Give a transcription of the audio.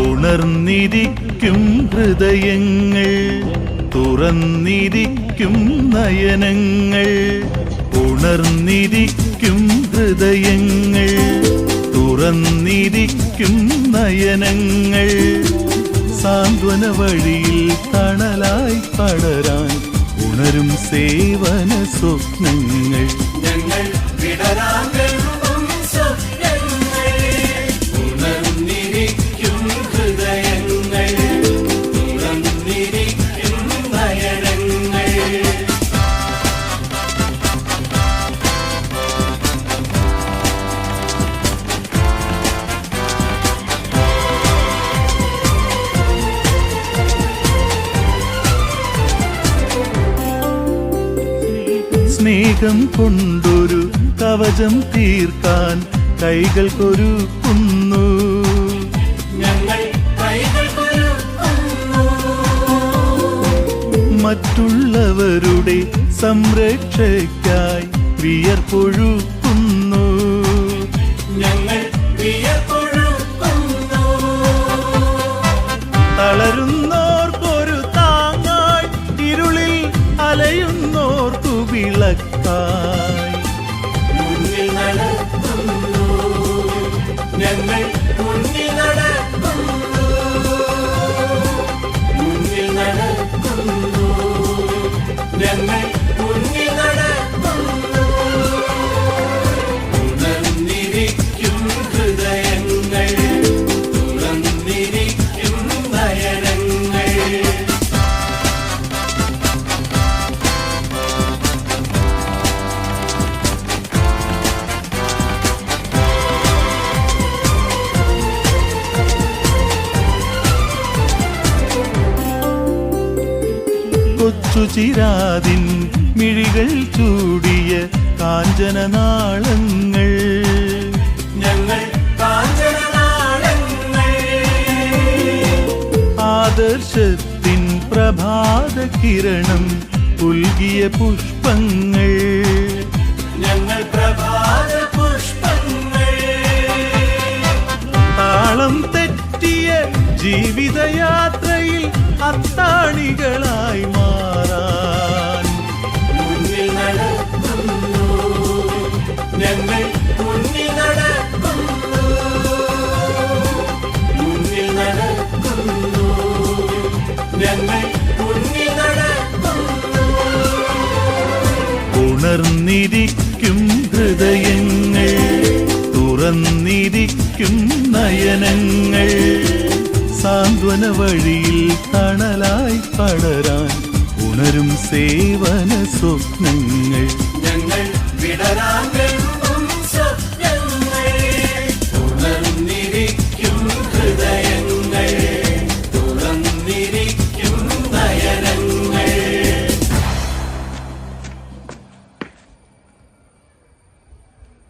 ഉണർന്നിരിക്കും ഹൃദയങ്ങൾ, തുറന്നിരിക്കും നയനങ്ങൾ. ഉണർന്നിരിക്കും ഹൃദയങ്ങൾ, തുറന്നിരിക്കും നയനങ്ങൾ. സാന്ത്വന വഴിയിൽ തണലായി പടരാൻ ഉണരും സേവന സ്വപ്നങ്ങൾ. ഞങ്ങൾ വിടരാങ്കഴും സ്വപ്നങ്ങൾ, ഉണർന്നിരിക്കും ഹൃദയങ്ങൾ, തുറന്നിരിക്കും നയനങ്ങൾ. സ്നേഹം കൊണ്ടൊരു കവചം തീർക്കാൻ കൈകൾക്കൊരുക്കുന്നു. ഞങ്ങൾ കൈകൾക്കൊരുക്കുന്നു. മറ്റുള്ളവരുടെ സംരക്ഷയ്ക്കായി വിയർപ്പൊഴുക്കുന്നു. ഞങ്ങൾ വിയർപ്പൊഴുക്കുന്നു. തളരുന്നോർക്കൊരു താങ്ങായി, ഇരുളിൽ അലയുന്നോർക്കു വിളക്കായി. മുന്നിൽ നടക്കുന്നു, ഞങ്ങൾ മുന്നിൽ നടക്കുന്നു. മുന്നിൽ നടക്കുന്നു, ഞങ്ങൾ മുന്നിൽ നടക്കുന്നു. ഉണർന്നിരിക്കും ഹൃദയങ്ങൾ, തുറന്നിരിക്കും നയനങ്ങൾ. കൊച്ചുചിരാതിൻ മിഴികൾ ചൂടിയ കാഞ്ചനനാളങ്ങൾ. ഞങ്ങൾ കാഞ്ചനനാളങ്ങൾ. ആദർശത്തിൻ പ്രഭാത കിരണം പുൽകിയ പുഷ്പങ്ങൾ. ഞങ്ങൾ പ്രഭാത പുഷ്പങ്ങൾ. താളം തെറ്റിയ ജീവിതയാത്രയിൽ അത്താണികളായി മാറാൻ. മുന്നിൽ നടക്കുന്നു, ഞങ്ങൾ മുന്നിൽ നടക്കുന്നു. മുന്നിൽ നടക്കുന്നു, ഞങ്ങൾ മുന്നിൽ നടക്കുന്നു. ഉണർന്നിരിക്കും ഹൃദയങ്ങൾ, തുറന്നിരിക്കും നയനങ്ങൾ. സാന്ത്വന വഴിയിൽ തണലായി പടരാൻ ഉണരും സേവന സ്വപ്നങ്ങൾ. ഞങ്ങൾ വിടരാങ്കഴും സ്വപ്നങ്ങൾ.